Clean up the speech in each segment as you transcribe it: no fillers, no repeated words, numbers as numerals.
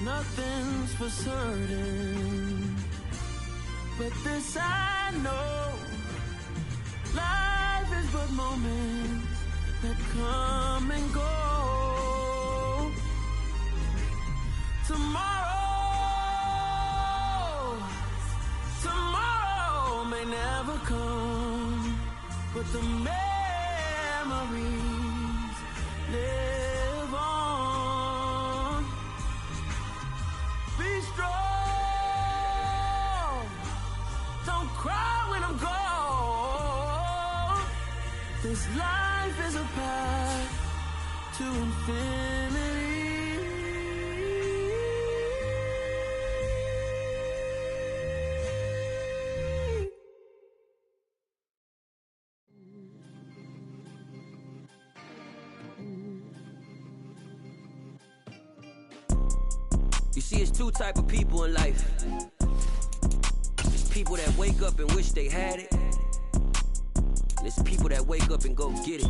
Nothing's for certain, but this I know, life is but moments that come and go. Tomorrow may never come, but the memories live on. Be strong, don't cry when I'm gone. This life is a path to infinity. You see, it's two type of people in life. It's people that wake up and wish they had it, and it's people that wake up and go get it.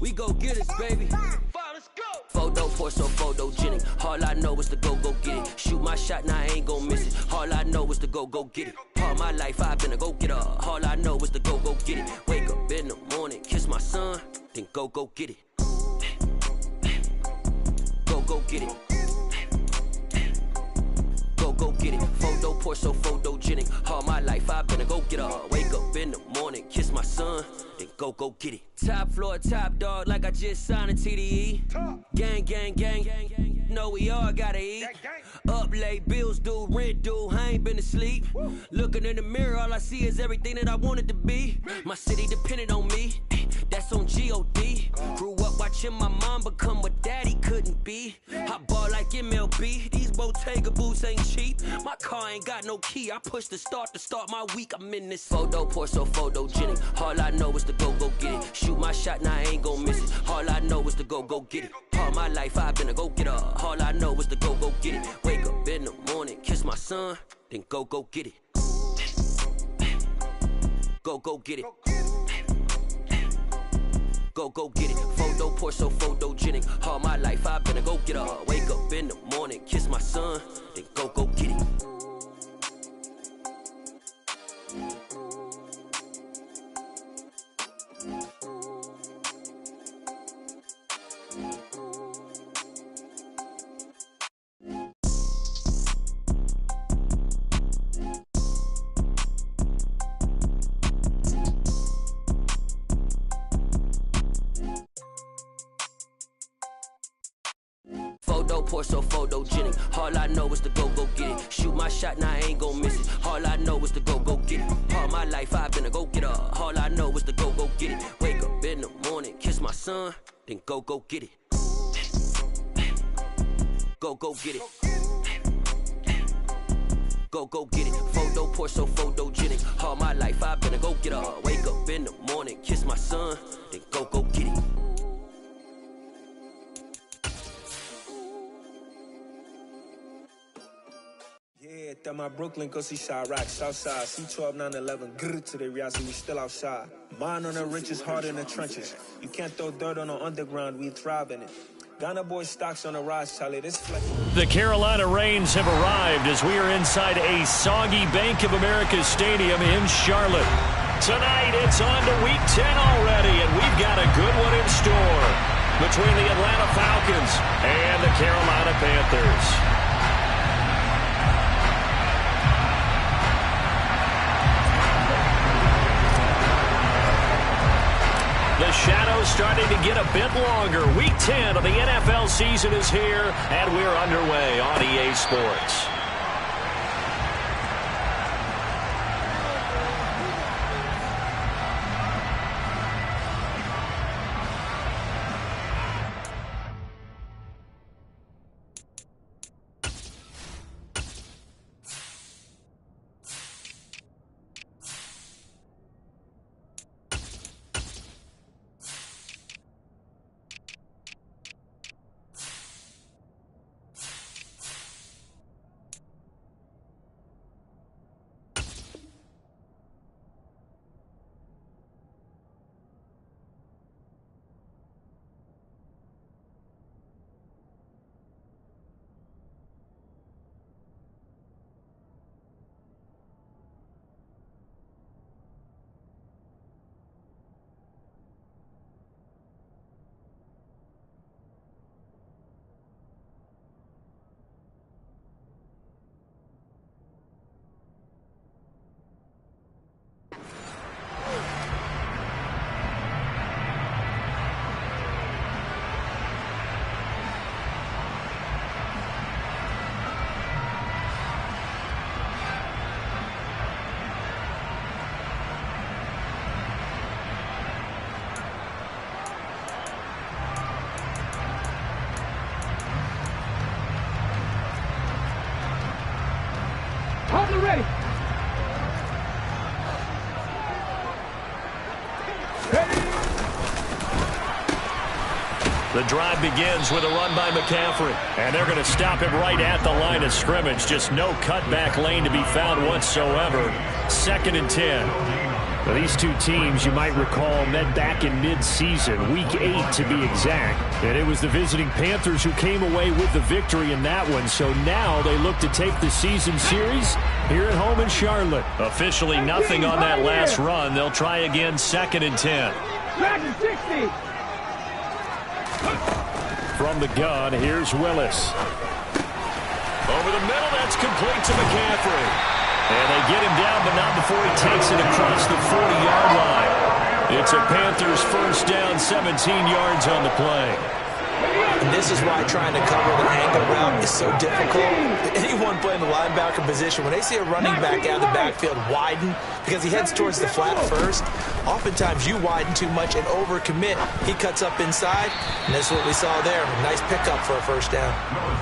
We go get it, baby. Let's go. Photo pour so photogenic. All I know is to go get it. Shoot my shot, now I ain't gon' miss it. All I know is to go get it. All my life I've been a go getter. All I know is to go get it. Wake up in the morning, kiss my son, then go get it. Go get it. Go get it. Photo pour so photogenic. All my life I've been a go getter. Wake up in the morning, kiss my son, then go get it. Top floor, top dog, like I just signed a TDE. Gang, gang, gang, gang, gang. Know we all gotta eat. Up late, bills due, rent due, I ain't been asleep. Looking in the mirror, all I see is everything that I wanted to be. My city depended on me, that's on G.O.D. Grew up watching my mom become what daddy couldn't be. I ball like MLB, these Bottega boots ain't cheap. My car ain't got no key, I push the start to start my week. I'm in this photo pour so photogenic. All I know is to go get it. Shoot my shot, now I ain't gon' miss it. All I know is to go get it. All my life I've been a go getter. All I know is to go get it. Wake up in the morning, kiss my son, then go get it. Go get it. Go get it. Photo pour so photogenic. All my life I've been a go getter. Wake up in the morning, kiss my son, then go get it. Photo pour so photogenic. All I know is to go get it. Shoot my shot, now I ain't gon' miss it. All I know is to go get it. All my life I've been a go getter. All I know is to go get it. Wake up in the morning, kiss my son, then go get it. Go get it. Go get it. Photo pour so photogenic. All my life I've been a go getter. Wake up in the morning, kiss my son, then go get it. Yeah, that my Brooklyn, go see Shy Rock, Southside, C12, 911, grrr to the Riazzi, we still outside. Mine on the riches, heart in the trenches. You can't throw dirt on the underground, we thrive in it. Ghana boy stocks on the rise, Charlie, this flex. The Carolina Rains have arrived as we are inside a soggy Bank of America Stadium in Charlotte. Tonight, it's on to Week 10 already, and we've got a good one in store between the Atlanta Falcons and the Carolina Panthers. The shadow's starting to get a bit longer. Week 10 of the NFL season is here, and we're underway on EA Sports. Hold it ready. The drive begins with a run by McCaffrey. And they're going to stop him right at the line of scrimmage. Just no cutback lane to be found whatsoever. 2nd and 10. Now, these two teams, you might recall, met back in mid-season, Week 8 to be exact. And it was the visiting Panthers who came away with the victory in that one. So now they look to take the season series here at home in Charlotte. Officially nothing on that last run. They'll try again 2nd and 10. Dragon 60. From the gun, here's Willis. Over the middle, that's complete to McCaffrey. And they get him down, but not before he takes it across the 40-yard line. It's a Panthers first down, 17 yards on the play. And this is why trying to cover the angle route is so difficult. Anyone playing the linebacker position, when they see a running back out of the backfield widen because he heads towards the flat first, oftentimes you widen too much and overcommit. He cuts up inside, and this is what we saw there. Nice pickup for a first down.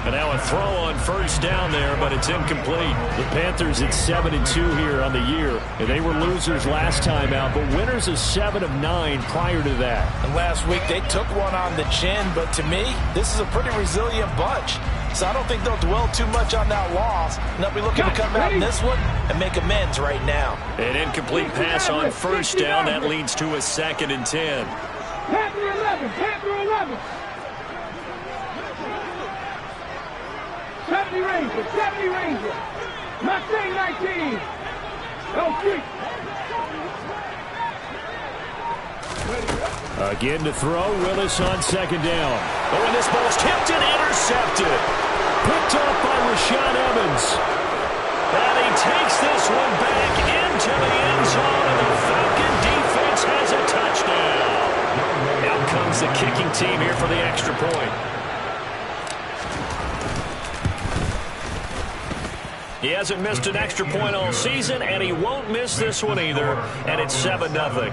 And now a throw on first down there, but it's incomplete. The Panthers at 7-2 here on the year. And they were losers last time out, but winners of 7 of 9 prior to that. And last week they took one on the chin, but to me, this is a pretty resilient bunch. So I don't think they'll dwell too much on that loss. And they'll be looking to come out in this one and make amends right now. An incomplete pass on first down. That leads to a 2nd and 10. Panther 11. Panther 11. 70 Ranger. 70 Ranger. Mustang 19. L3. Again to throw. Willis on 2nd down. Oh, and this ball's tipped and intercepted. Picked off by Rashaan Evans. And he takes this one back into the end zone, and the Falcon defense has a touchdown. Out comes the kicking team here for the extra point. He hasn't missed an extra point all season, and he won't miss this one either, and it's 7-0.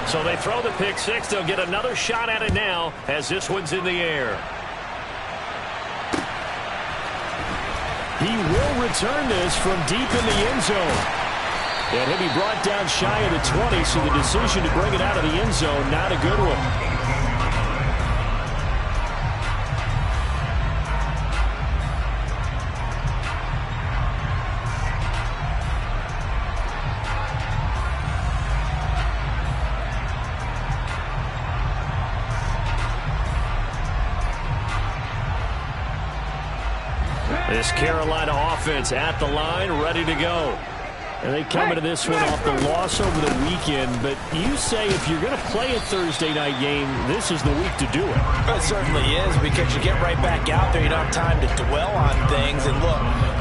So they throw the pick six. They'll get another shot at it now as this one's in the air. He will return this from deep in the end zone. And he'll be brought down shy of the 20, so the decision to bring it out of the end zone, not a good one. This Carolina offense at the line, ready to go. And they come into this one off the loss over the weekend, but you say if you're going to play a Thursday night game, this is the week to do it. It certainly is, because you get right back out there. You don't have time to dwell on things. And look,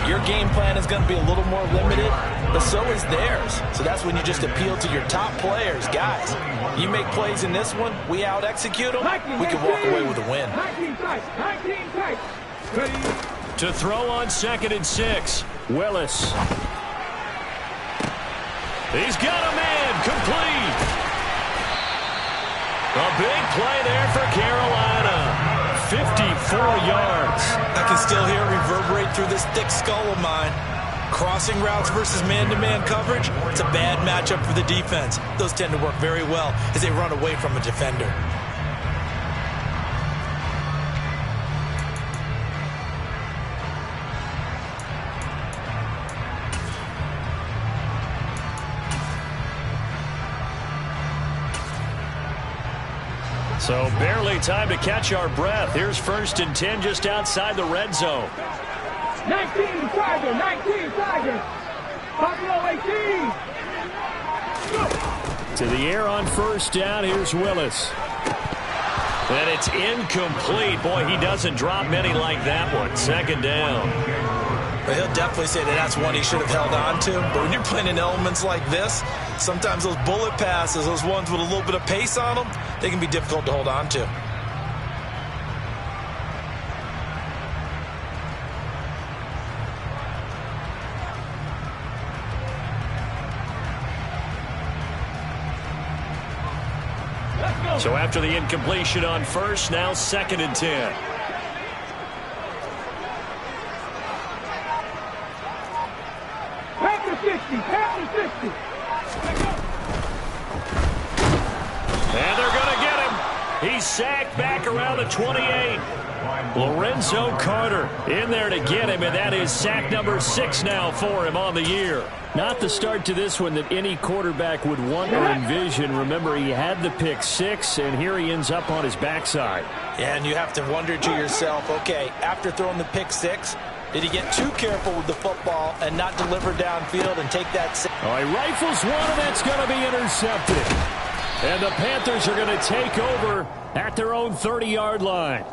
your game plan is going to be a little more limited, but so is theirs. So that's when you just appeal to your top players. Guys, you make plays in this one, we out-execute them, we can walk away with a win. 19 tight. Ready. To throw on 2nd and 6, Willis. He's got a man, complete. A big play there for Carolina. 54 yards. I can still hear it reverberate through this thick skull of mine. Crossing routes versus man-to-man coverage, it's a bad matchup for the defense. Those tend to work very well as they run away from a defender. So barely time to catch our breath. Here's 1st and 10 just outside the red zone. 19 Tiger. Buffalo 18. To the air on 1st down. Here's Willis. And it's incomplete. Boy, he doesn't drop many like that one. 2nd down. But he'll definitely say that that's one he should have held on to. But when you're playing in elements like this, sometimes those bullet passes, those ones with a little bit of pace on them, they can be difficult to hold on to. So after the incompletion on first, now 2nd and 10. Panther 60, Panther 60. And they're going to get him. He's sacked back around the 28. Lorenzo Carter in there to get him, and that is sack number 6 now for him on the year. Not the start to this one that any quarterback would want or envision. Remember, he had the pick 6, and here he ends up on his backside. And you have to wonder to yourself, okay, after throwing the pick 6, did he get too careful with the football and not deliver downfield and take that? Oh, he rifles one, and that's going to be intercepted. And the Panthers are going to take over at their own 30-yard line.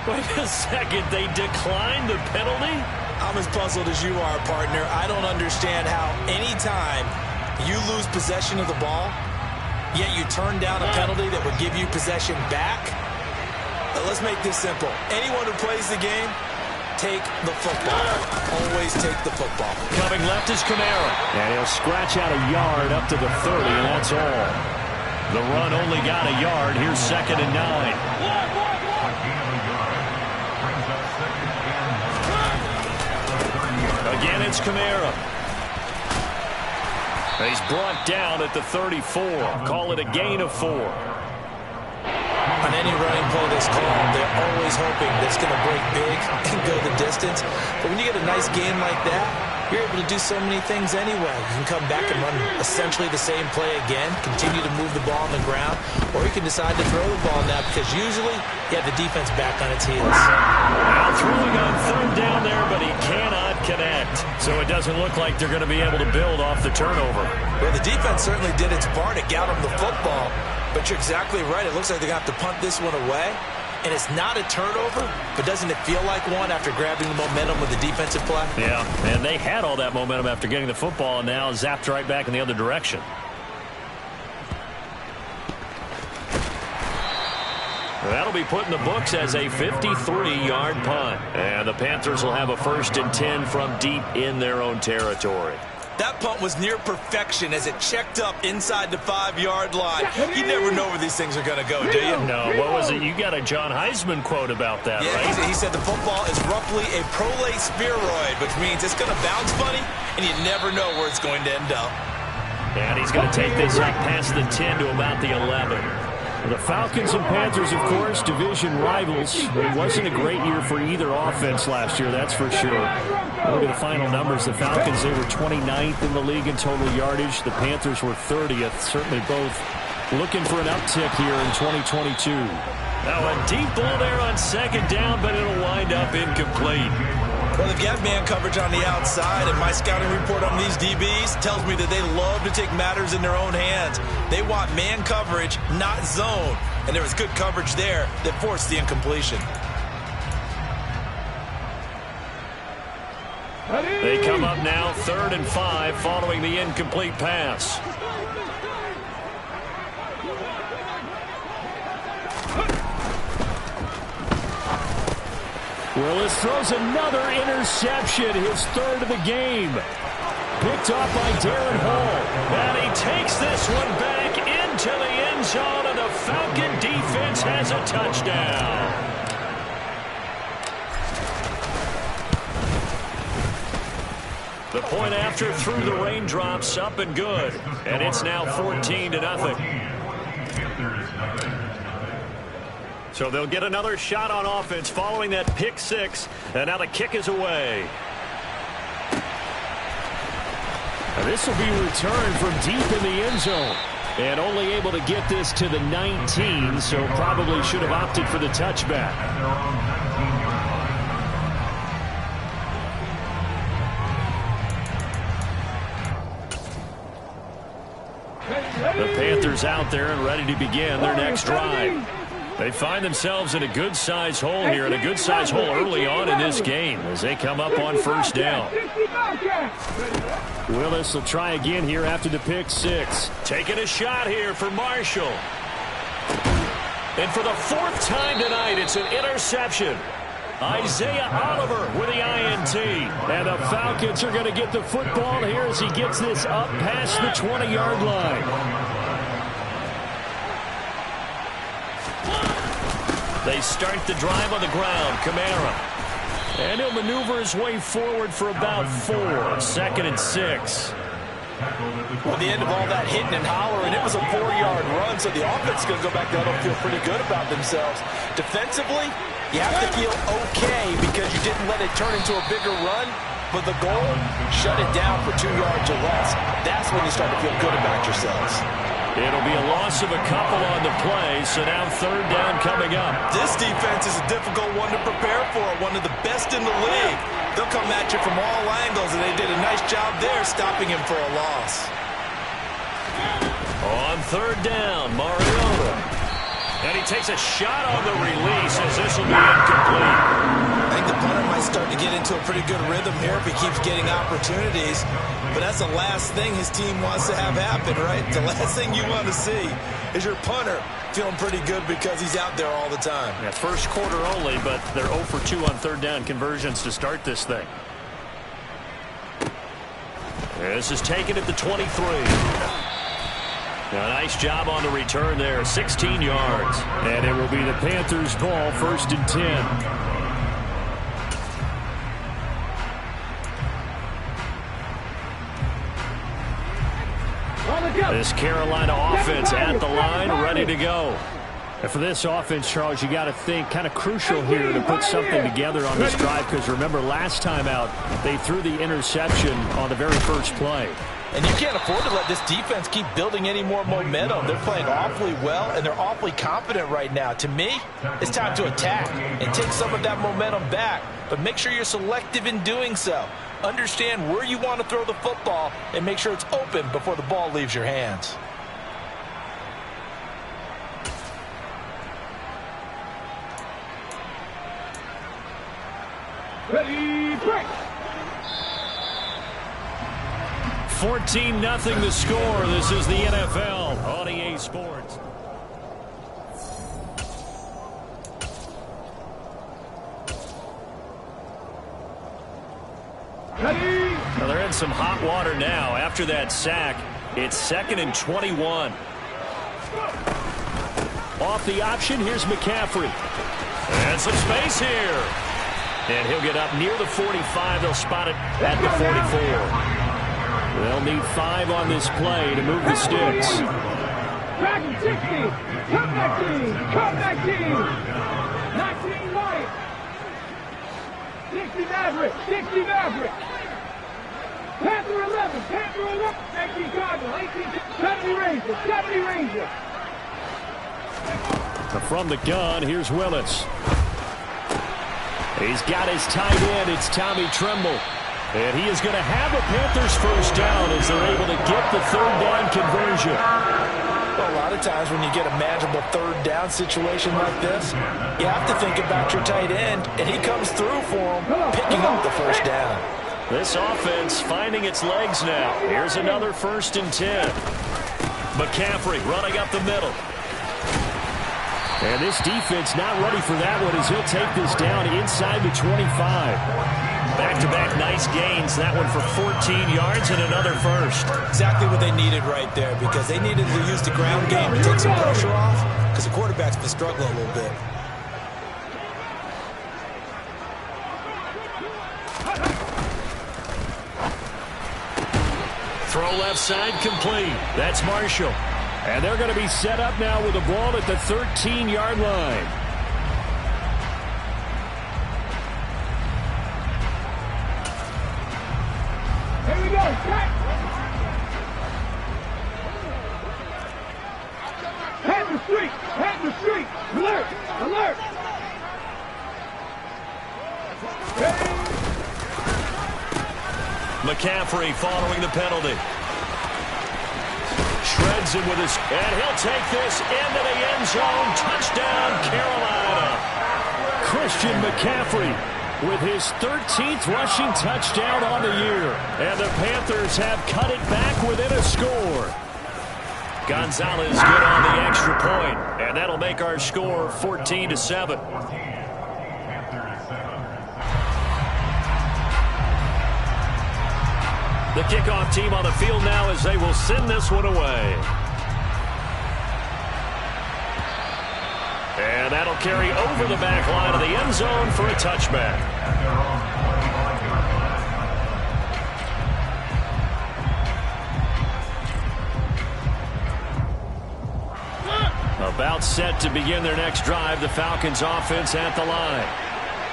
Wait a second, they declined the penalty? I'm as puzzled as you are, partner. I don't understand how anytime you lose possession of the ball, yet you turn down a penalty that would give you possession back. But let's make this simple. Anyone who plays the game, take the football. Always take the football. Coming left is Kamara. And he'll scratch out a yard up to the 30, and that's all. The run only got a yard. Here's 2nd and 9. Again, it's Kamara. He's brought down at the 34. Call it a gain of 4. On any running play that's called, they're always hoping that it's going to break big and go the distance. But when you get a nice game like that, you're able to do so many things anyway. You can come back and run essentially the same play again, continue to move the ball on the ground, or you can decide to throw the ball now because usually you have the defense back on its heels. Now throwing on 3rd down there, but he cannot connect. So it doesn't look like they're going to be able to build off the turnover. Well, the defense certainly did its part to get them the football, but you're exactly right. It looks like they're going to have to punt this one away. And it's not a turnover, but doesn't it feel like one after grabbing the momentum with the defensive play? Yeah, and they had all that momentum after getting the football and now zapped right back in the other direction. That'll be put in the books as a 53-yard punt. And the Panthers will have a 1st and 10 from deep in their own territory. That punt was near perfection as it checked up inside the 5-yard line. You never know where these things are going to go, do you? No, what was it? You got a John Heisman quote about that, yeah, right? He said the football is roughly a prolate spheroid, which means it's going to bounce funny, and you never know where it's going to end up. And he's going to take this up past the 10 to about the 11. The Falcons and Panthers, of course, division rivals. It wasn't a great year for either offense last year, that's for sure. Look at the final numbers. The Falcons, they were 29th in the league in total yardage. The Panthers were 30th. Certainly both looking for an uptick here in 2022. Now a deep ball there on 2nd down, but it'll wind up incomplete. Well, they've got man coverage on the outside, and my scouting report on these DBs tells me that they love to take matters in their own hands. They want man coverage, not zone. And there was good coverage there that forced the incompletion. They come up now 3rd and 5 following the incomplete pass. Willis throws another interception, his 3rd of the game. Picked off by Darren Hall. And he takes this one back into the end zone, and the Falcon defense has a touchdown. The point after through the raindrops, up and good. And it's now 14-0. So they'll get another shot on offense following that pick 6. And now the kick is away. And this will be returned from deep in the end zone. And only able to get this to the 19, so probably should have opted for the touchback. The Panthers out there and ready to begin their next drive. They find themselves in a good-sized hole here, and a good-sized hole early on in this game as they come up on 1st down. Willis will try again here after the pick 6. Taking a shot here for Marshall. And for the 4th time tonight, it's an interception. Isaiah Oliver with the INT. And the Falcons are going to get the football here as he gets this up past the 20-yard line. They start the drive on the ground. Kamara. And he'll maneuver his way forward for about 4. 2nd and 6. Well, the end of all that hitting and hollering, it was a 4-yard run, so the offense is going to go back there and feel pretty good about themselves. Defensively, you have to feel okay because you didn't let it turn into a bigger run, but the goal, shut it down for 2 yards or less. That's when you start to feel good about yourselves. It'll be a loss of a couple on the play, so now 3rd down coming up. This defense is a difficult one to prepare for, one of the best in the league. They'll come at you from all angles, and they did a nice job there stopping him for a loss. On 3rd down, Mariota. And he takes a shot on the release as this will be incomplete. I think the punter might start to get into a pretty good rhythm here if he keeps getting opportunities. But that's the last thing his team wants to have happen, right? The last thing you want to see is your punter feeling pretty good because he's out there all the time. Yeah, first quarter only, but they're 0 for 2 on 3rd down conversions to start this thing. This is taken at the 23. A nice job on the return there, 16 yards. And it will be the Panthers' ball, 1st and 10. This Carolina offense at the line, ready to go. And for this offense, Charles, you got to think kind of crucial here to put something together on this drive because remember last time out, they threw the interception on the very first play. And you can't afford to let this defense keep building any more momentum. They're playing awfully well, and they're awfully confident right now. To me, it's time to attack and take some of that momentum back. But make sure you're selective in doing so. Understand where you want to throw the football and make sure it's open before the ball leaves your hands. Ready, break. 14-0 the score. This is the NFL on EA Sports. Well, they're in some hot water now. After that sack, it's 2nd and 21. Off the option, here's McCaffrey. And some space here. And he'll get up near the 45. They'll spot it at the 44. They'll need 5 on this play to move the sticks. Back 60. Come back team. Come back team. 19 right. 60 Maverick. 60 Maverick. Panther 11. Panther 11. 19 Cardinal. 18. 70 Ranger. 70 Ranger. From the gun, here's Willis. He's got his tight end. It's Tommy Tremble. And he is going to have a Panthers first down as they're able to get the 3rd down conversion. Well, a lot of times when you get a manageable 3rd down situation like this, you have to think about your tight end, and he comes through for him, picking up the first down. This offense finding its legs now. Here's another 1st and 10. McCaffrey running up the middle. And this defense not ready for that one as he'll take this down inside the 25. Back-to-back nice gains. That one for 14 yards and another first. Exactly what they needed right there because they needed to use the ground game to take some pressure off because the quarterback's been struggling a little bit. Throw left side complete. That's Marshall. And they're going to be set up now with the ball at the 13-yard line. Here we go. Panther Street. Panther Street. Alert. Alert. McCaffrey following the penalty. Shreds him with his, and he'll take this into the end zone. Touchdown, Carolina. Christian McCaffrey with his 13th rushing touchdown on the year. And the Panthers have cut it back within a score. Gonzalez good on the extra point, and that'll make our score 14-7. The kickoff team on the field now as they will send this one away. And that'll carry over the back line of the end zone for a touchback. About set to begin their next drive, the Falcons offense at the line.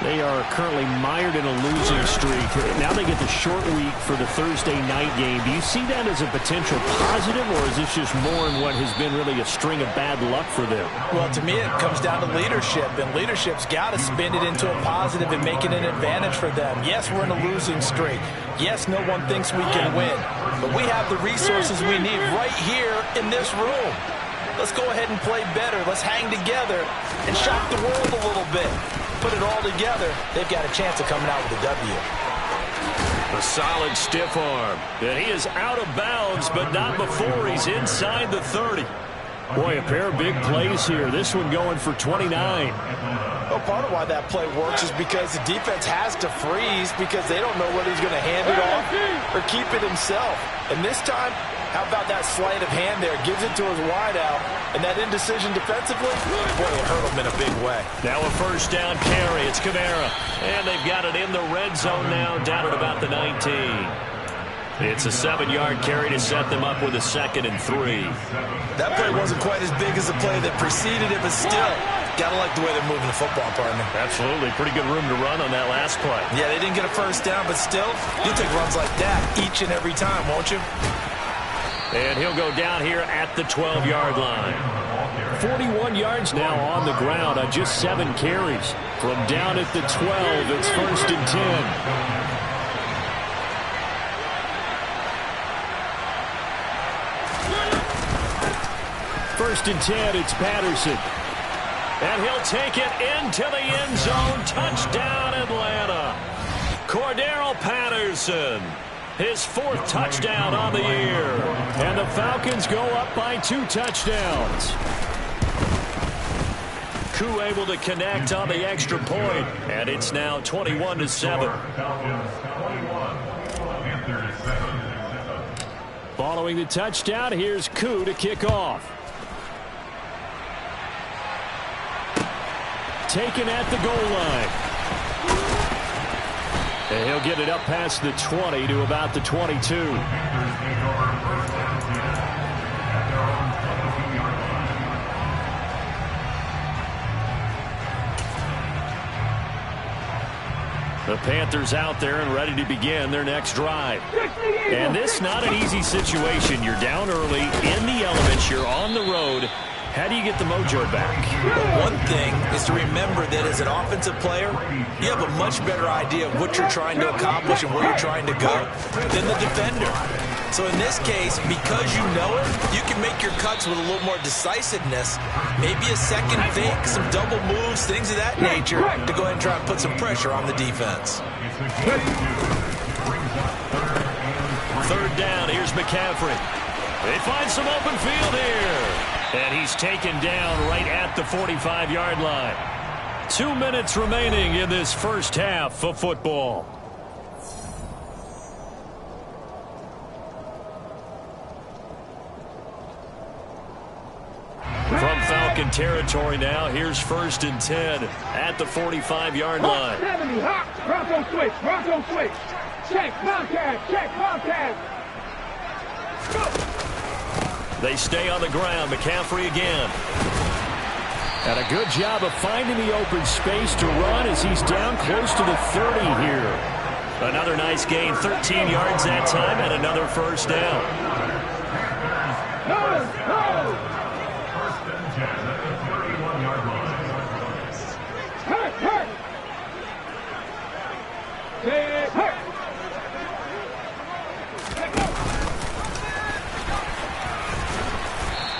They are currently mired in a losing streak. Now they get the short week for the Thursday night game. Do you see that as a potential positive, or is this just more in what has been really a string of bad luck for them? Well, to me, it comes down to leadership, and leadership's got to spin it into a positive and make it an advantage for them. Yes, we're in a losing streak. Yes, no one thinks we can win, but we have the resources we need right here in this room. Let's go ahead and play better. Let's hang together and shock the world a little bit. Put it all together, they've got a chance of coming out with a W. A solid stiff arm. And he is out of bounds, but not before he's inside the 30. Boy, a pair of big plays here. This one going for 29. Well, part of why that play works is because the defense has to freeze because they don't know whether he's going to hand it off or keep it himself. And this time, how about that sleight of hand there? Gives it to his wideout, and that indecision defensively, boy, it hurt him in a big way. Now a first down carry. It's Kamara. And they've got it in the red zone now, down at about the 19. It's a 7-yard carry to set them up with a 2nd and 3. That play wasn't quite as big as the play that preceded it, but still, gotta like the way they're moving the football, partner. Absolutely. Pretty good room to run on that last play. Yeah, they didn't get a first down, but still, you'll take runs like that each and every time, won't you? And he'll go down here at the 12-yard line. 41 yards now on the ground on just 7 carries. From down at the 12, it's 1st and 10. First and 10, it's Patterson. And he'll take it into the end zone. Touchdown, Atlanta. Cordero Patterson. His 4th touchdown on the year. And the Falcons go up by 2 touchdowns. Koo able to connect on the extra point. And it's now 21-7. Following the touchdown, here's Koo to kick off. Taken at the goal line. And he'll get it up past the 20 to about the 22. The Panthers out there and ready to begin their next drive. And this not an easy situation. You're down early, in the elements, you're on the road. How do you get the mojo back? Well, one thing is to remember that as an offensive player, you have a much better idea of what you're trying to accomplish and where you're trying to go than the defender. So in this case, because you know it, you can make your cuts with a little more decisiveness, maybe a second fake, some double moves, things of that nature, to go ahead and try and put some pressure on the defense. 3rd down, here's McCaffrey. They find some open field here. And he's taken down right at the 45-yard line. 2 minutes remaining in this first half of football. From Falcon territory now, here's 1st and 10 at the 45-yard line. 70, hop, Bronco switch, Bronco switch. Check, Bobcat. Go. They stay on the ground. McCaffrey again. And a good job of finding the open space to run as he's down close to the 30 here. Another nice gain, 13 yards that time, and another first down.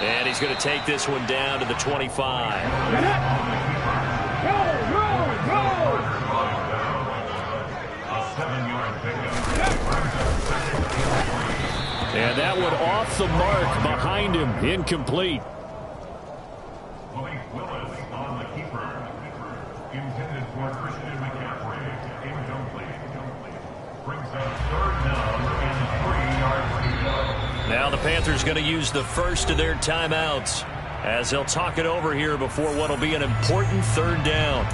And he's going to take this one down to the 25. And that one off the mark behind him, incomplete. Willis on the keeper. Intended for Christian McCaffrey. Incomplete. Brings up 3rd down and 3 yards. Now the Panthers going to use the first of their timeouts. as they'll talk it over here before what will be an important third down.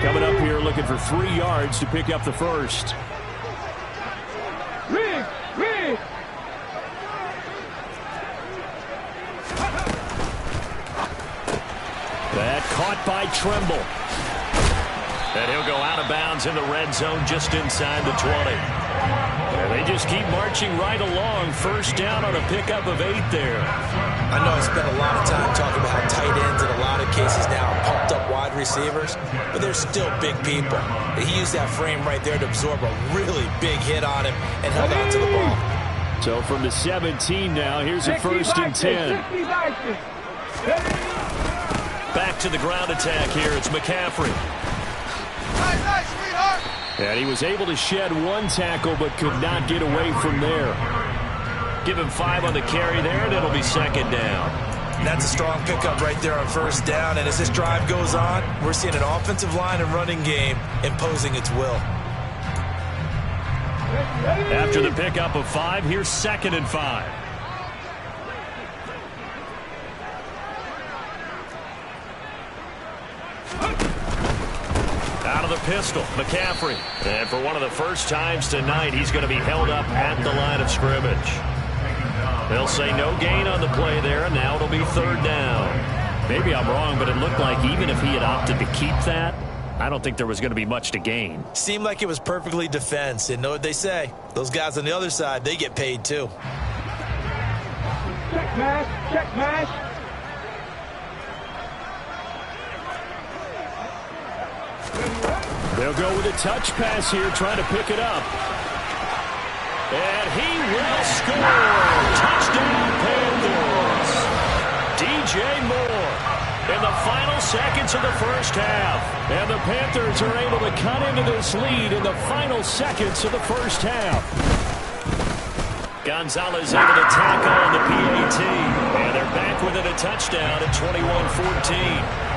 Coming up here looking for 3 yards to pick up the first. That caught by Tremble. And he'll go out of bounds in the red zone just inside the 20. And they just keep marching right along. First down on a pickup of 8 there. I know I spent a lot of time talking about how tight ends in a lot of cases now are pumped up wide receivers, but they're still big people. He used that frame right there to absorb a really big hit on him and held on to the ball. So from the 17 now, here's a 1st and 10. Back to the ground attack here. It's McCaffrey. And he was able to shed 1 tackle but could not get away from there. Give him 5 on the carry there, and it'll be 2nd down. That's a strong pickup right there on 1st down. And as this drive goes on, we're seeing an offensive line and running game imposing its will. After the pickup of 5, here's 2nd and 5. Out of the pistol, McCaffrey. And for one of the first times tonight, he's going to be held up at the line of scrimmage. They'll say no gain on the play there, and now it'll be 3rd down. Maybe I'm wrong, but it looked like even if he had opted to keep that, I don't think there was going to be much to gain. Seemed like it was perfectly defense. And know what they say? Those guys on the other side, they get paid too. Check pass, check pass. They'll go with a touch pass here, trying to pick it up. And he will score. Touchdown, Panthers. DJ Moore in the final seconds of the first half. And the Panthers are able to cut into this lead in the final seconds of the first half. Gonzalez able to tackle on the PAT. And they're back within a touchdown at 21-14.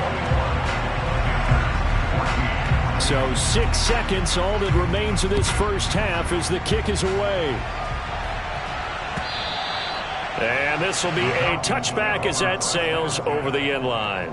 So 6 seconds, all that remains of this first half as the kick is away. And this will be a touchback as that sails over the end line.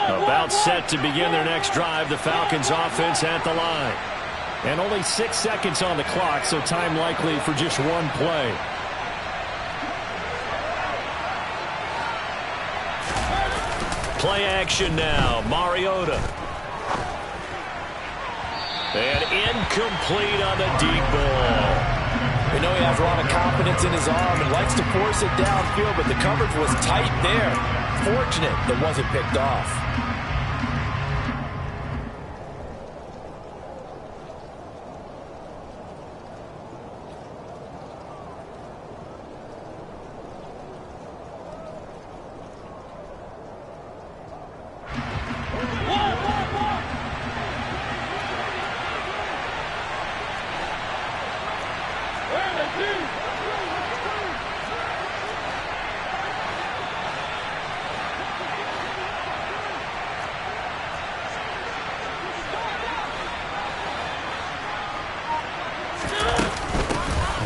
About set to begin their next drive, the Falcons offense at the line. And only 6 seconds on the clock, so time likely for just 1 play. Play action now, Mariota. And incomplete on the deep ball. We know he has a lot of confidence in his arm and likes to force it downfield, but the coverage was tight there. Fortunate that wasn't picked off.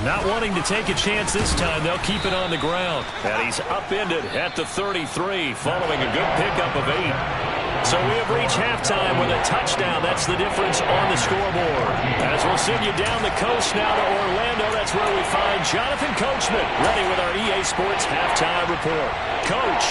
Not wanting to take a chance this time, they'll keep it on the ground. And he's upended at the 33 following a good pickup of 8. So we have reached halftime with a touchdown. That's the difference on the scoreboard. As we'll send you down the coast now to Orlando, that's where we find Jonathan Coachman ready with our EA Sports Halftime Report. Coach.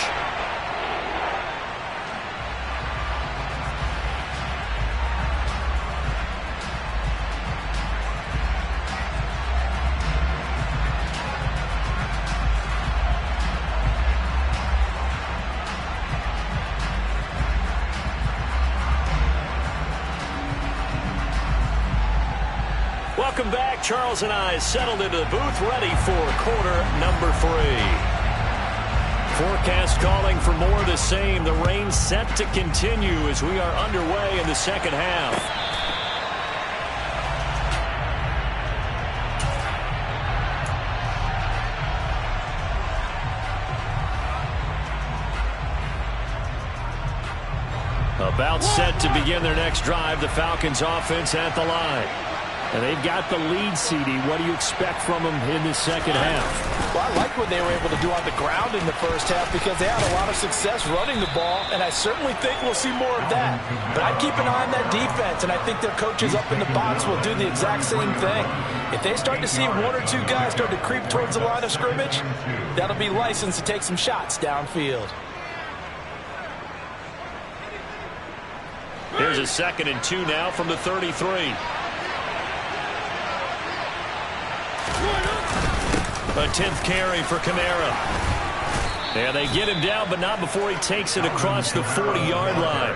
Welcome back. Charles and I settled into the booth, ready for quarter number 3. Forecast calling for more of the same. The rain set to continue as we are underway in the second half. About set to begin their next drive, the Falcons offense at the line. And they've got the lead, CD. What do you expect from them in the second half? Well, I like what they were able to do on the ground in the first half because they had a lot of success running the ball, and I certainly think we'll see more of that. But I'd keep an eye on that defense, and I think their coaches up in the box will do the exact same thing. If they start to see 1 or 2 guys start to creep towards the line of scrimmage, that'll be licensed to take some shots downfield. Here's a 2nd and 2 now from the 33. A 10th carry for Kamara. And they get him down, but not before he takes it across the 40-yard line.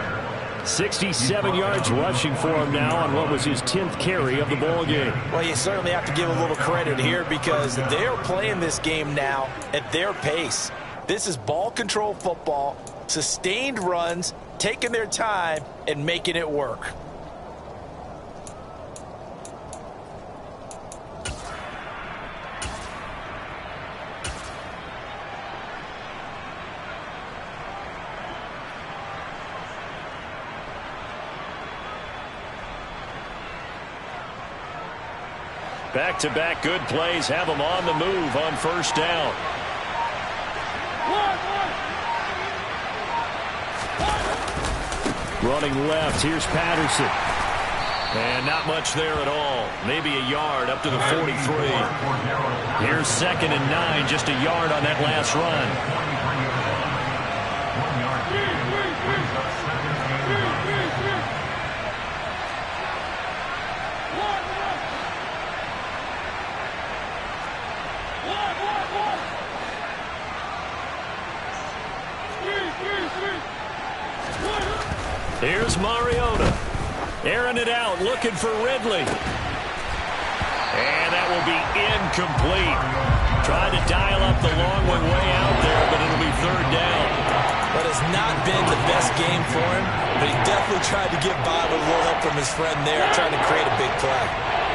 67 yards rushing for him now on what was his 10th carry of the ball game. Well, you certainly have to give a little credit here because they're playing this game now at their pace. This is ball control football, sustained runs, taking their time and making it work. Back-to-back good plays have them on the move on first down. Running left, here's Patterson. And not much there at all. Maybe a yard up to the 43. Here's 2nd and 9, just a yard on that last run. Here's Mariota. Airing it out, looking for Ridley. And that will be incomplete. Tried to dial up the long one way out there, but it'll be 3rd down. But it's not been the best game for him, but he definitely tried to get by with a little help from his friend there, trying to create a big play.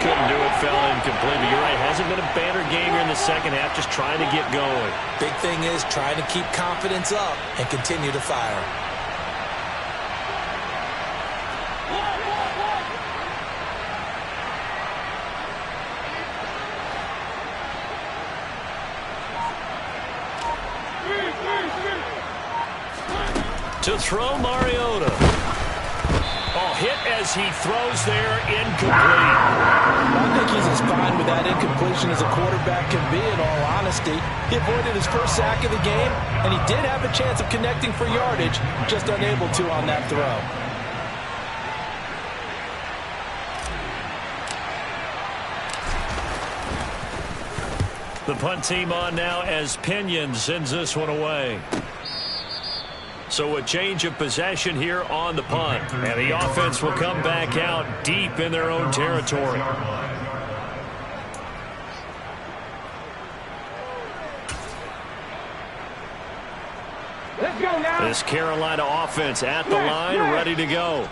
Couldn't do it, fell incomplete. But you're right, hasn't been a banner game here in the second half, just trying to get going. Big thing is trying to keep confidence up and continue to fire. To throw Mariota. Oh, hit as he throws there, incomplete. I think he's as fine with that incompletion as a quarterback can be, in all honesty. He avoided his first sack of the game, and he did have a chance of connecting for yardage, just unable to on that throw. The punt team on now as Pinion sends this one away. So a change of possession here on the punt. And the offense will come back out deep in their own territory. Let's go now. This Carolina offense at the line, ready to go.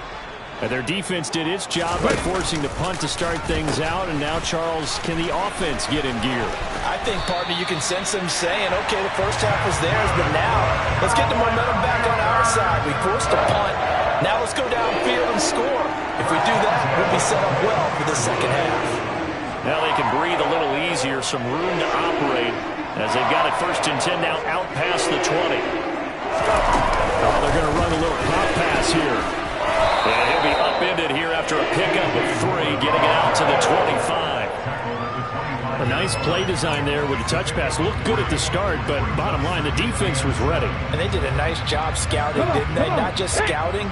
And their defense did its job by forcing the punt to start things out. And now, Charles, can the offense get in gear? I think, partner, you can sense them saying, okay, the first half was theirs, but now let's get the momentum back on our side. We forced a punt. Now let's go downfield and score. If we do that, we'll be set up well for the second half. Now they can breathe a little easier, some room to operate as they've got it 1st and 10 now out past the 20. Oh, they're going to run a little pop pass here. And he'll be upended here after a pickup of 3, getting it out to the 25. A nice play design there with the touch pass. Looked good at the start, but bottom line, the defense was ready. And they did a nice job scouting, didn't they? Not just scouting,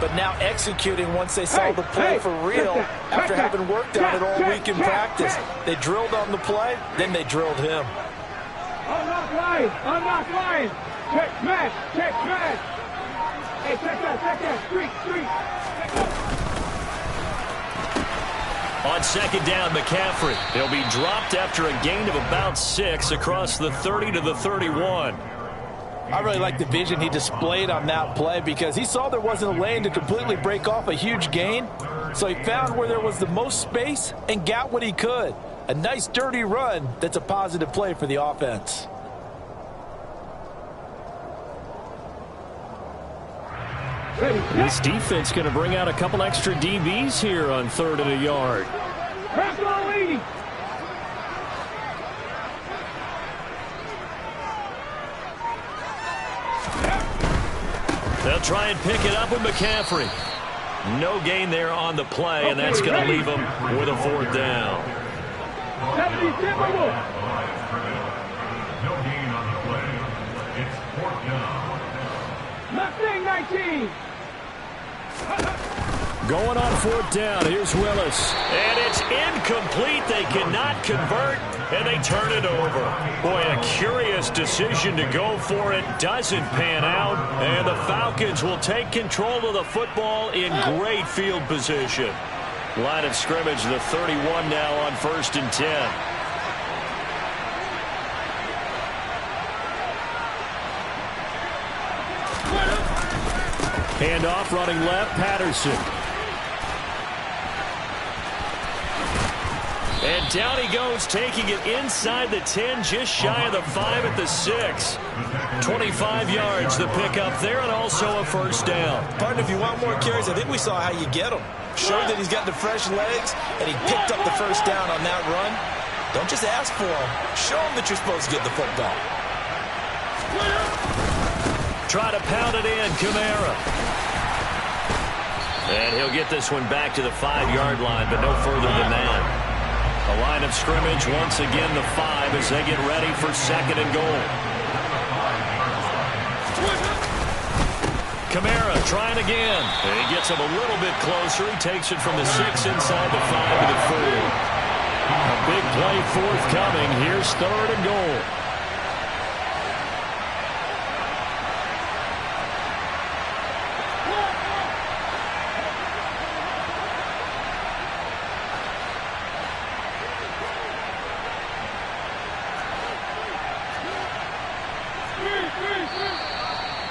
but now executing once they saw the play for real after having worked on it all week in practice. They drilled on the play, then they drilled him. Unlock line. Check smash. Hey, check that. Streak. On second down, McCaffrey. He'll be dropped after a gain of about 6 across the 30 to the 31. I really like the vision he displayed on that play because he saw there wasn't a lane to completely break off a huge gain. So he found where there was the most space and got what he could. A nice dirty run that's a positive play for the offense. This defense going to bring out a couple extra DBs here on 3rd and a yard. They'll try and pick it up with McCaffrey. No gain there on the play, and that's going to leave them with a 4th down. No gain on the play. It's 4th down. Left wing 19. Going on 4th down. Here's Willis. And it's incomplete. They cannot convert, and they turn it over. Boy, a curious decision to go for it. Doesn't pan out, and the Falcons will take control of the football in great field position. Line of scrimmage, the 31 now on 1st and 10. Handoff, running left, Patterson. And down he goes, taking it inside the 10, just shy of the 5 at the 6. 25 yards, the pickup there, and also a 1st down. Partner, if you want more carries, I think we saw how you get them. Showed that he's got the fresh legs, and he picked up the 1st down on that run. Don't just ask for him. Show him that you're supposed to get the football. Try to pound it in, Kamara. And he'll get this one back to the 5-yard line, but no further than that. A line of scrimmage, once again the 5 as they get ready for 2nd and goal. Kamara trying again. And he gets him a little bit closer. He takes it from the 6 inside the 5 to the 4. A big play forthcoming. Here's 3rd and goal.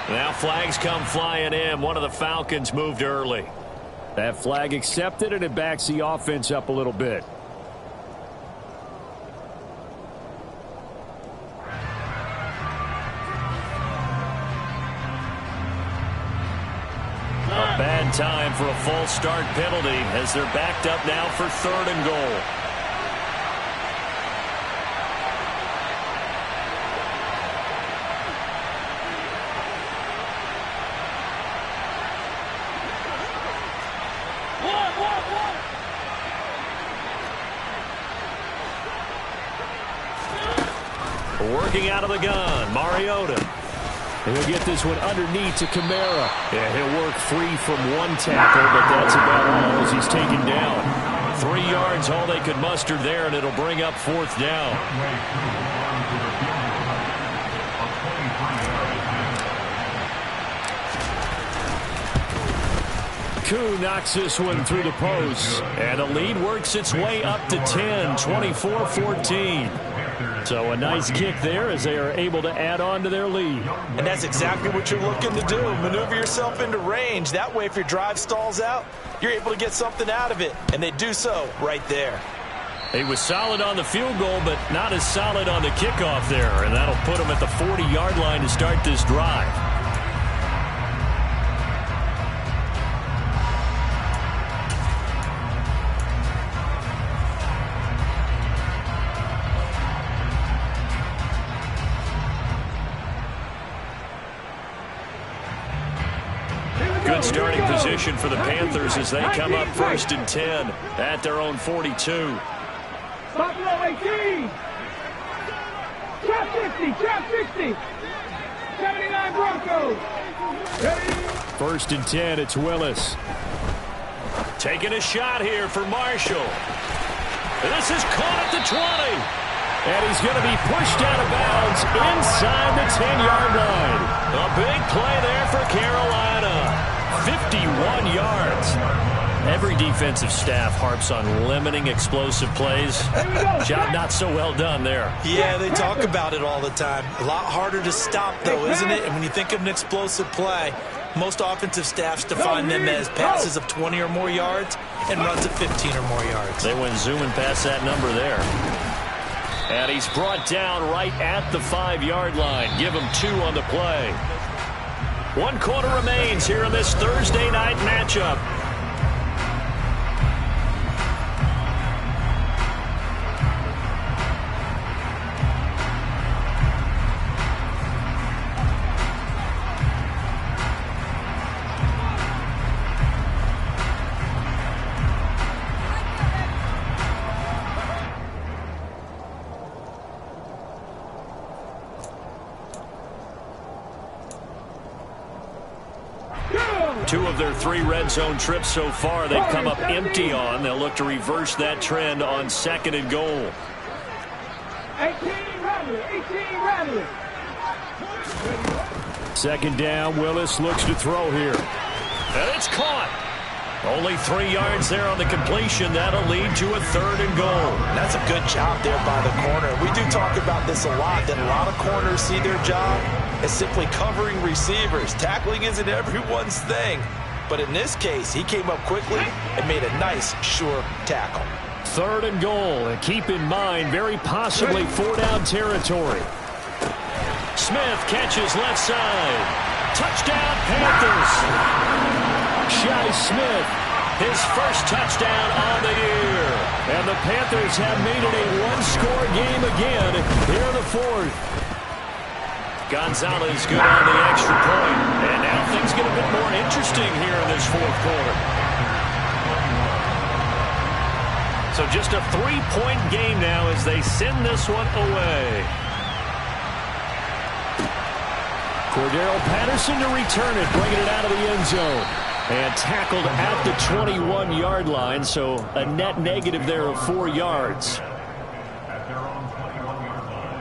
Now flags come flying in. One of the Falcons moved early. That flag accepted, and it backs the offense up a little bit. A bad time for a false start penalty as they're backed up now for 3rd and goal. Working out of the gun, Mariota. He'll get this one underneath to Kamara. Yeah, he'll work free from one tackle, but that's about all as he's taken down. 3 yards, all they could muster there, and it'll bring up 4th down. Koo knocks this one through the post, and the lead works its way up to 10, 24-14. So a nice kick there as they are able to add on to their lead. And that's exactly what you're looking to do. Maneuver yourself into range. That way, if your drive stalls out, you're able to get something out of it. And they do so right there. He was solid on the field goal, but not as solid on the kickoff there. And that'll put him at the 40-yard line to start this drive. Good starting position for the Panthers as they come up 1st and 10 at their own 42. Buffalo 18. Trap 60, trap 60. 79 Broncos. 1st and 10, it's Willis. Taking a shot here for Marshall. This is caught at the 20. And he's going to be pushed out of bounds inside the 10-yard line. A big play there for Carolina. 51 yards. Every defensive staff harps on limiting explosive plays. Job not so well done there. Yeah, they talk about it all the time. A lot harder to stop, though, isn't it? And when you think of an explosive play, most offensive staffs define them as passes of 20 or more yards and runs of 15 or more yards. They went zooming past that number there. And he's brought down right at the 5-yard line. Give him 2 on the play. 1 quarter remains here in this Thursday night matchup. Two of their 3 red zone trips so far they've come up empty on. They'll look to reverse that trend on 2nd and goal. 18 2nd down, Willis looks to throw here. And it's caught. Only 3 yards there on the completion. That'll lead to a 3rd and goal. That's a good job there by the corner. We do talk about this a lot, that a lot of corners see their job as simply covering receivers. Tackling isn't everyone's thing. But in this case, he came up quickly and made a nice, sure tackle. 3rd and goal. And keep in mind, very possibly 4-down territory. Smith catches left side. Touchdown, Panthers. Shi Smith, his first touchdown on the year. And the Panthers have made it a 1-score game again here in the 4th. Gonzalez good on the extra point. And now things get a bit more interesting here in this 4th quarter. So just a 3-point game now as they send this one away. Cordero Patterson to return it, bringing it out of the end zone. And tackled at the 21-yard line, so a net negative there of 4 yards. At their own 21-yard line.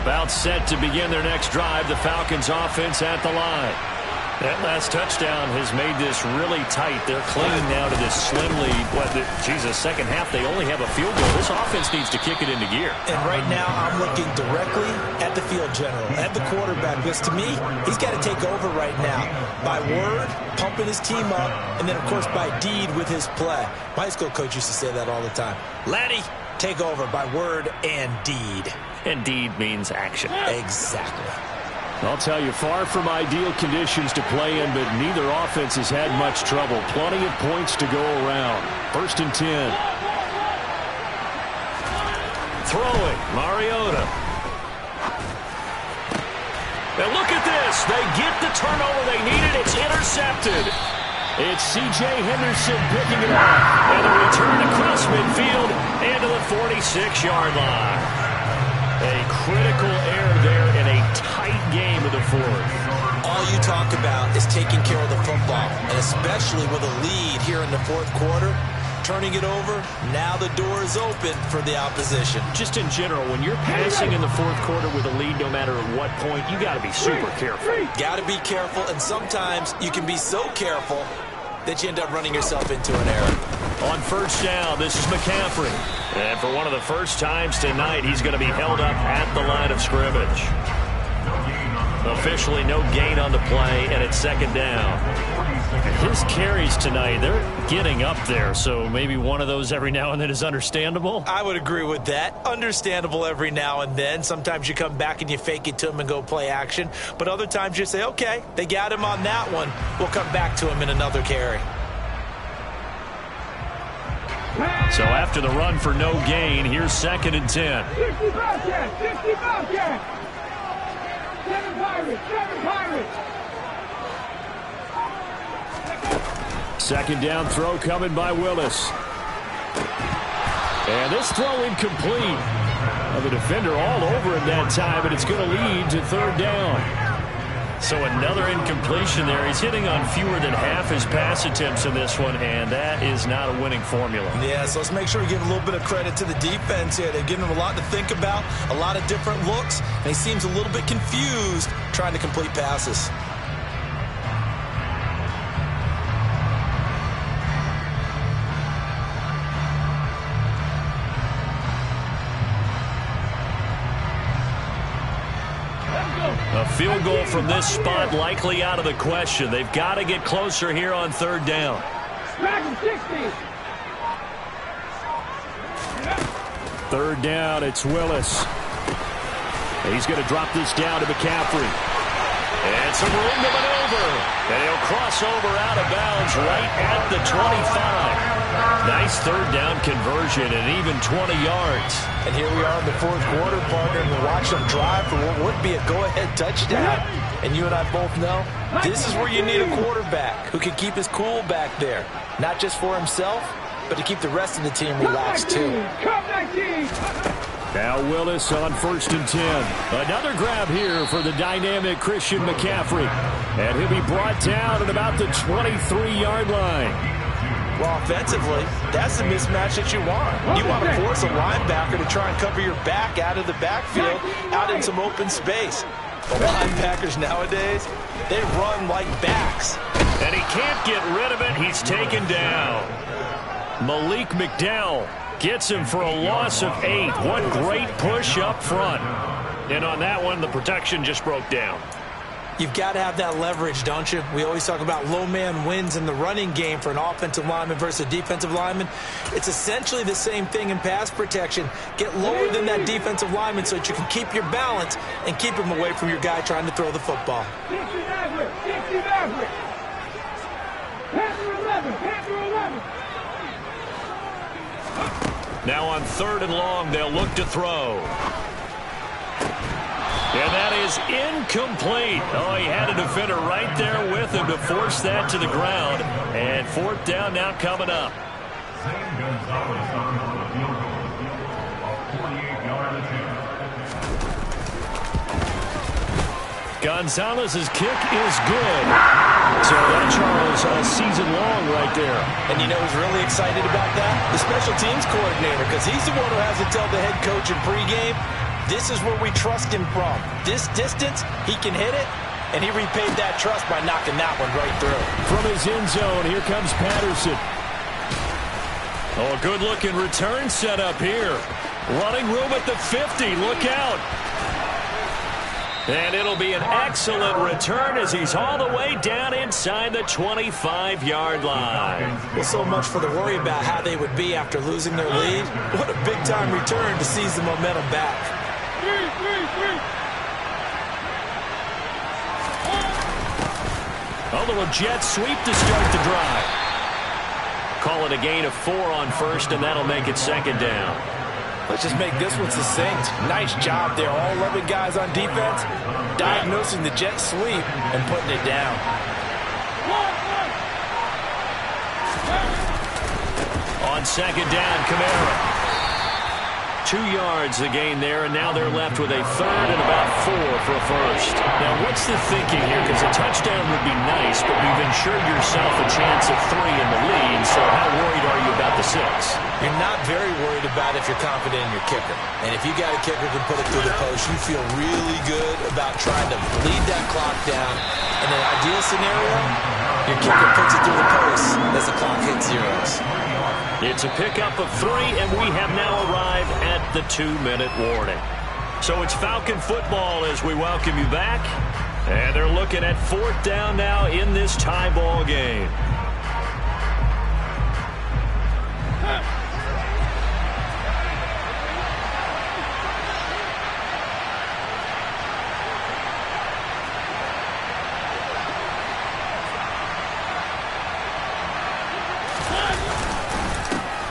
About set to begin their next drive, the Falcons offense at the line. That last touchdown has made this really tight. They're clinging now to this slim lead. Jesus, second half, they only have a field goal. This offense needs to kick it into gear. And right now, I'm looking directly at the field general, at the quarterback, because to me, he's got to take over right now. By word, pumping his team up, and then, of course, by deed with his play. My high school coach used to say that all the time. Laddie, take over by word and deed. And deed means action. Exactly. I'll tell you, far from ideal conditions to play in, but neither offense has had much trouble. Plenty of points to go around. 1st and 10. Throwing, Mariota. And look at this. They get the turnover they needed. It's intercepted. It's C.J. Henderson picking it up. And a return across midfield and to the 46-yard line. A critical error there in a tight game of the 4th. All you talk about is taking care of the football, and especially with a lead here in the 4th quarter, turning it over, now the door is open for the opposition. Just in general, when you're passing in the 4th quarter with a lead, no matter at what point, you got to be super careful. Got to be careful, and sometimes you can be so careful that you end up running yourself into an error. On 1st down, this is McCaffrey. And for one of the first times tonight, he's going to be held up at the line of scrimmage. Officially no gain on the play, and it's 2nd down. His carries tonight, they're getting up there, so maybe one of those every now and then is understandable. I would agree with that. Understandable every now and then. Sometimes you come back and you fake it to him and go play action. But other times you say, okay, they got him on that one. We'll come back to him in another carry. So after the run for no gain, here's 2nd and 10. 60 Bobcats, 60 Bobcats. 7 Pirates, 7 Pirates. 2nd down throw coming by Willis. And this throw incomplete. Well, the defender all over him that time, but it's going to lead to 3rd down. So another incompletion there. He's hitting on fewer than half his pass attempts in this one, and that is not a winning formula. Yeah, so let's make sure we give a little bit of credit to the defense here. They've given him a lot to think about, a lot of different looks, and he seems a little bit confused trying to complete passes. A field goal from this spot likely out of the question. They've got to get closer here on third down. Third down, it's Willis. He's going to drop this down to McCaffrey. And some room to maneuver. And he'll cross over out of bounds right at the 25. Nice third down conversion and even 20 yards. And here we are in the fourth quarter, partner, and we watch them drive for what would be a go-ahead touchdown. And you and I both know this is where you need a quarterback who can keep his cool back there. Not just for himself, but to keep the rest of the team relaxed too. Now Willis on 1st and 10. Another grab here for the dynamic Christian McCaffrey. And he'll be brought down at about the 23-yard line. Well, offensively, that's the mismatch that you want. You want to force a linebacker to try and cover your back out of the backfield, out in some open space. The linebackers nowadays, they run like backs. And he can't get rid of it. He's taken down. Malik McDowell gets him for a loss of 8. What great push up front. And on that one, the protection just broke down. You've got to have that leverage, don't you? We always talk about low man wins in the running game for an offensive lineman versus a defensive lineman. It's essentially the same thing in pass protection. Get lower than that defensive lineman so that you can keep your balance and keep him away from your guy trying to throw the football. Now on 3rd and long, they'll look to throw. And that is incomplete. Oh, he had a defender right there with him to force that to the ground. And 4th down now coming up. Gonzalez's kick is good. So that, Charles, a season long right there. And you know who's really excited about that? The special teams coordinator, because he's the one who has to tell the head coach in pregame, this is where we trust him from. This distance, he can hit it, and he repaid that trust by knocking that one right through. From his end zone, here comes Patterson. Oh, a good-looking return set up here. Running room at the 50. Look out. And it'll be an excellent return as he's all the way down inside the 25-yard line. Well, so much for the worry about how they would be after losing their lead. What a big-time return to seize the momentum back. A little jet sweep to start the drive. Call it a gain of 4 on 1st, and that'll make it 2nd down. Let's just make this one succinct. Nice job there. All 11 guys on defense diagnosing the jet sweep and putting it down. On 2nd down, Kamara. 2 yards the gain there, and now they're left with a 3rd and about 4 for a 1st. Now, what's the thinking here? Because a touchdown would be nice, but you've ensured yourself a chance of 3 in the lead, so how worried are you about the 6? You're not very worried about if you're confident in your kicker. And if you got a kicker who can put it through the post, you feel really good about trying to bleed that clock down. In an ideal scenario, your kicker puts it through the post as the clock hits zeros. It's a pickup of 3, and we have now arrived at the 2-minute warning. So it's Falcon football as we welcome you back. And they're looking at 4th down now in this tie ball game.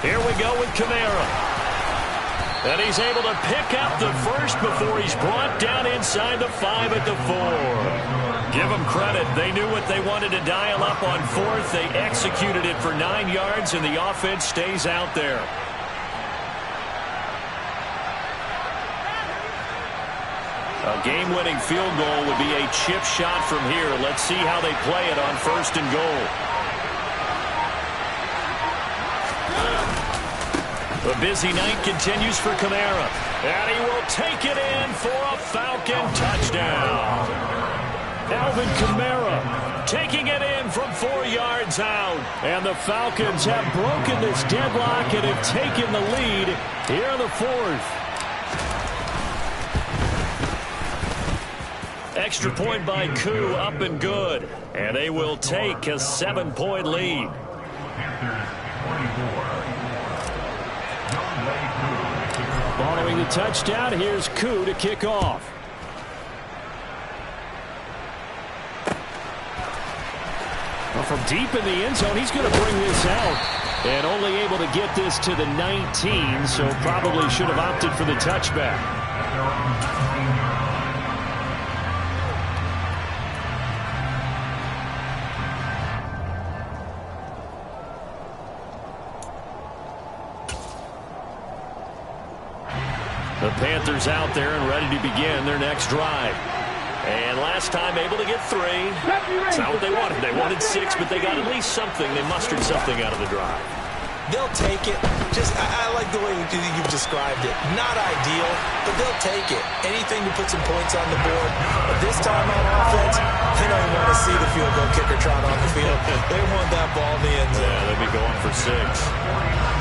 Here we go with Kamara. And he's able to pick up the 1st before he's brought down inside the 5 at the 4. Give them credit. They knew what they wanted to dial up on 4th. They executed it for 9 yards, and the offense stays out there. A game-winning field goal would be a chip shot from here. Let's see how they play it on 1st and goal. The busy night continues for Kamara. And he will take it in for a Falcon touchdown. Alvin Kamara taking it in from 4 yards out. And the Falcons have broken this deadlock and have taken the lead here in the 4th. Extra point by Koo, up and good. And they will take a 7-point lead. Following the touchdown, here's Koo to kick off. Well, from deep in the end zone, he's going to bring this out. And only able to get this to the 19, so probably should have opted for the touchback. The Panthers out there and ready to begin their next drive. And last time able to get 3. That's not what they wanted. They wanted 6, but they got at least something. They mustered something out of the drive. They'll take it. I like the way you've described it. Not ideal, but they'll take it. Anything to put some points on the board. But this time on offense, they don't want to see the field goal kicker trot on the field. They want that ball in the end zone. Yeah, they'll be going for 6.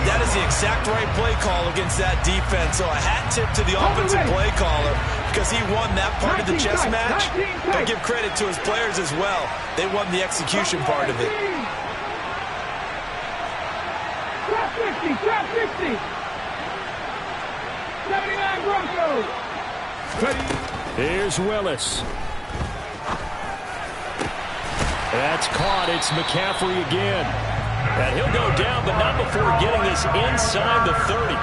That is the exact right play call against that defense. So a hat tip to the offensive play caller because he won that part of the chess match. But give credit to his players as well. They won the execution part of it. Trap 60, trap 60. 79 Broncos. Here's Willis. That's caught. It's McCaffrey again. And he'll go down, but not before getting this inside the 30.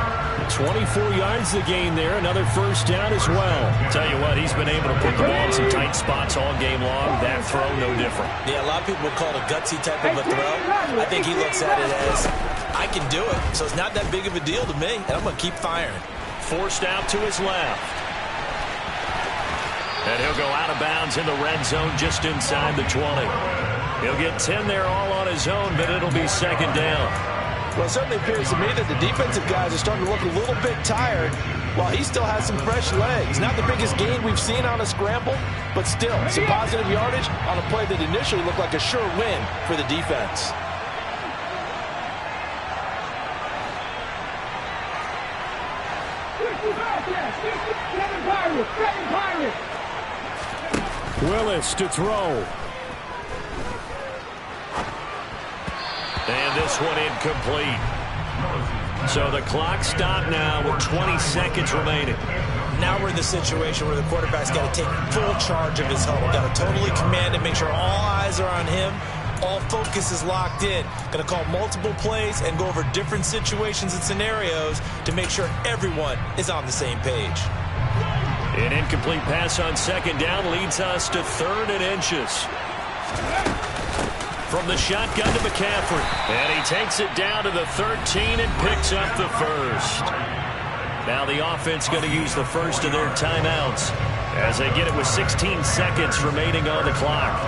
24 yards the gain there. Another first down as well. Tell you what, he's been able to put the ball in some tight spots all game long. That throw, no different. Yeah, a lot of people would call it a gutsy type of a throw. I think he looks at it as, I can do it, so it's not that big of a deal to me, and I'm going to keep firing. Forced out to his left. And he'll go out of bounds in the red zone just inside the 20. He'll get 10 there all on his own, but it'll be 2nd down. Well, it certainly appears to me that the defensive guys are starting to look a little bit tired while he still has some fresh legs. Not the biggest gain we've seen on a scramble, but still some positive yardage on a play that initially looked like a sure win for the defense. Willis to throw. And this one incomplete. So the clock stopped now with 20 seconds remaining. Now we're in the situation where the quarterback's got to take full charge of his huddle. Got to totally command it, make sure all eyes are on him. All focus is locked in. Going to call multiple plays and go over different situations and scenarios to make sure everyone is on the same page. An incomplete pass on 2nd down leads us to 3rd and inches. From the shotgun to McCaffrey. And he takes it down to the 13 and picks up the first. Now the offense going to use the first of their timeouts as they get it with 16 seconds remaining on the clock.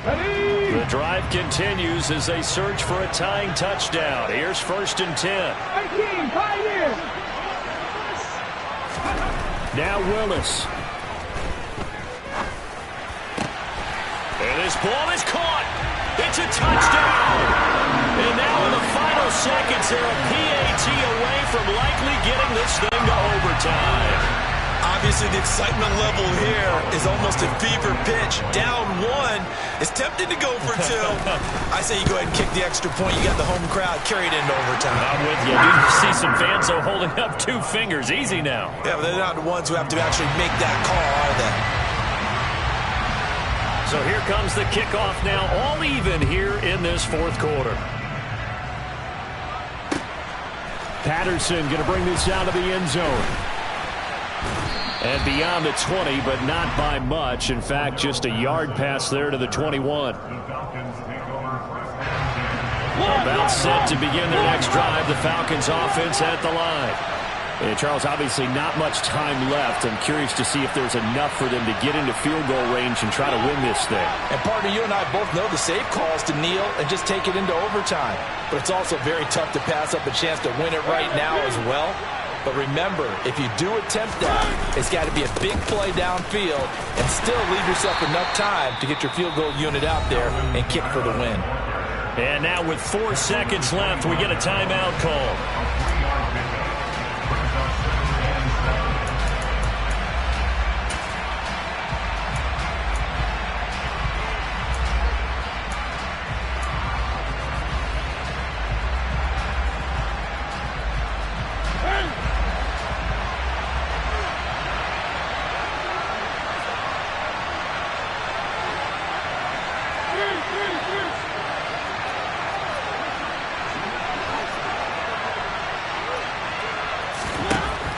The drive continues as they search for a tying touchdown. Here's 1st and 10. Now Willis. And this ball is caught. It's a touchdown. And now in the final seconds, they're a PAT away from likely getting this thing to overtime. Obviously, the excitement level here is almost a fever pitch. Down 1. It's tempting to go for 2. I say you go ahead and kick the extra point. You got the home crowd. Carry it into overtime. I'm with you. You see some fans though holding up 2 fingers. Easy now. Yeah, but they're not the ones who have to actually make that call, are they? So here comes the kickoff now, all even here in this 4th quarter. Patterson going to bring this out of the end zone. And beyond the 20, but not by much. In fact, just a yard pass there to the 21. About set to begin their next drive. The Falcons offense at the line. And Charles, obviously not much time left. I'm curious to see if there's enough for them to get into field goal range and try to win this thing. And partner, you and I both know the safe calls to kneel and just take it into overtime. But it's also very tough to pass up a chance to win it right now as well. But remember, if you do attempt that, it's got to be a big play downfield and still leave yourself enough time to get your field goal unit out there and kick for the win. And now with 4 seconds left, we get a timeout call.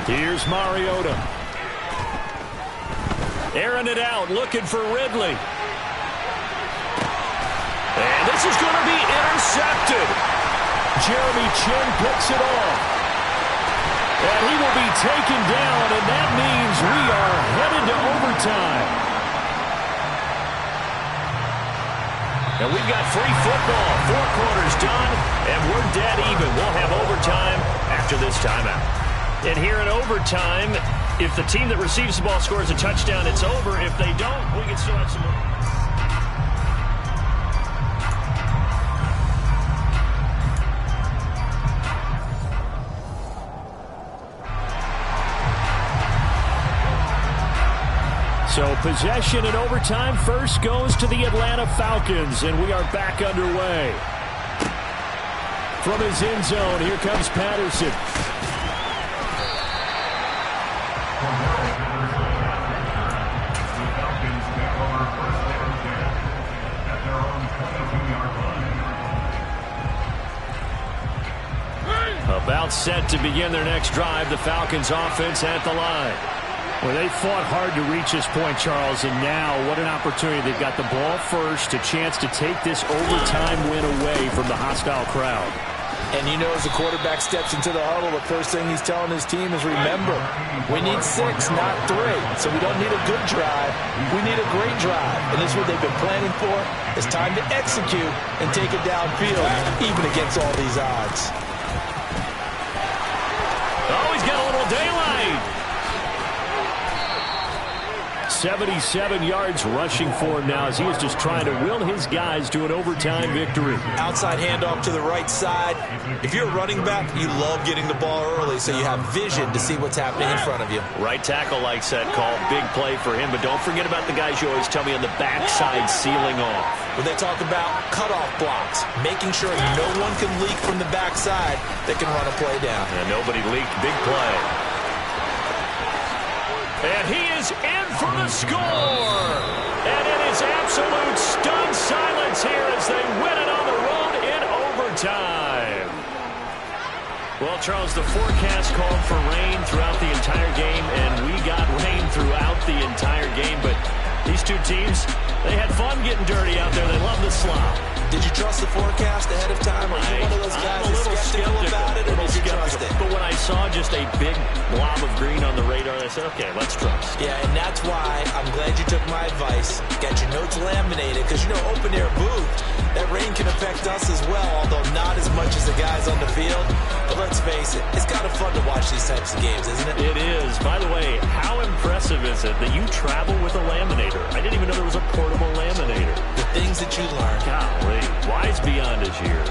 Here's Mariota. Airing it out, looking for Ridley. And this is going to be intercepted. Jeremy Chin picks it off. And he will be taken down, and that means we are headed to overtime. And we've got free football. 4 quarters done, and we're dead even. We'll have overtime after this timeout. And here in overtime, if the team that receives the ball scores a touchdown, it's over. If they don't, we can still have some more. So possession in overtime first goes to the Atlanta Falcons, and we are back underway. From his end zone, here comes Patterson. About set to begin their next drive, the Falcons offense at the line. Well, they fought hard to reach this point, Charles, and now what an opportunity. They've got the ball first, a chance to take this overtime win away from the hostile crowd. And you know, as the quarterback steps into the huddle, the first thing he's telling his team is, remember, we need 6, not 3. So we don't need a good drive. We need a great drive. And this is what they've been planning for. It's time to execute and take it downfield, even against all these odds. Oh, he's got a little daylight. 77 yards rushing for him now as he is just trying to will his guys to an overtime victory. Outside handoff to the right side. If you're a running back, you love getting the ball early so you have vision to see what's happening in front of you. Right tackle likes that call. Big play for him, but don't forget about the guys you always tell me on the backside sealing off. When they talk about cutoff blocks, making sure no one can leak from the backside that can run a play down. And nobody leaked. Big play. And he is in for the score. And it is absolute stunned silence here as they win it on the road in overtime. Well, Charles, the forecast called for rain throughout the entire game, and we got rain throughout the entire game. But these two teams, they had fun getting dirty out there. They love the slop. Did you trust the forecast ahead of time? Are you one of those guys that's skeptical about it, or did you trust it? But when I saw just a big blob of green on the radar, I said, okay, let's trust. Yeah, and that's why I'm glad you took my advice. Got your notes laminated, because, you know, open-air booth, that rain can affect us as well, although not as much as the guys on the field. But let's face it, it's kind of fun to watch these types of games, isn't it? It is. By the way, how impressive is it that you travel with a laminator? I didn't even know there was a portable laminator. The things that you learn. Golly. Wise beyond his years.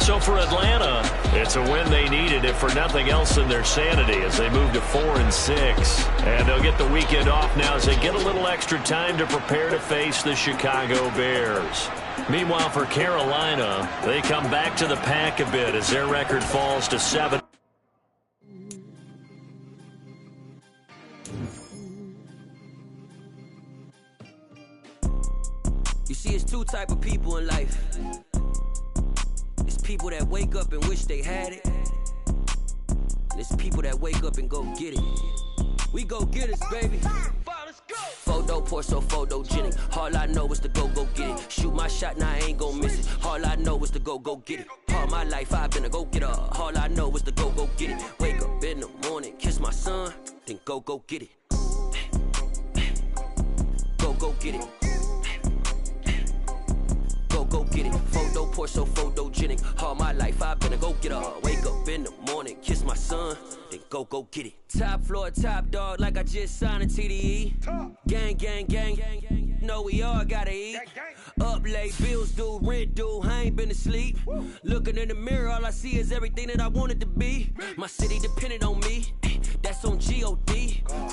So for Atlanta, it's a win they needed, if for nothing else than their sanity, as they move to 4-6. And they'll get the weekend off now as they get a little extra time to prepare to face the Chicago Bears. Meanwhile, for Carolina, they come back to the pack a bit as their record falls to 7. You see, it's 2 type of people in life. It's people that wake up and wish they had it. There's people that wake up and go get it. We go get it, baby. Photo poor, so photogenic. All I know is to go get it. Shoot my shot, now I ain't gon' miss it. All I know is to go get it. All my life I've been a go-getter. All I know is to go get it. Wake up in the morning, kiss my son, then go get it. Go get it. Go get it. Photo poor, so photogenic. All my life I've been a go-getter. Wake up in the morning, kiss my son, then go get it. Top floor, top dog, like I just signed a TDE. Gang. Know we all gotta eat. Up late, bills due, rent due, I ain't been asleep. Looking in the mirror, all I see is everything that I wanted to be. My city depended on me, that's on G.O.D.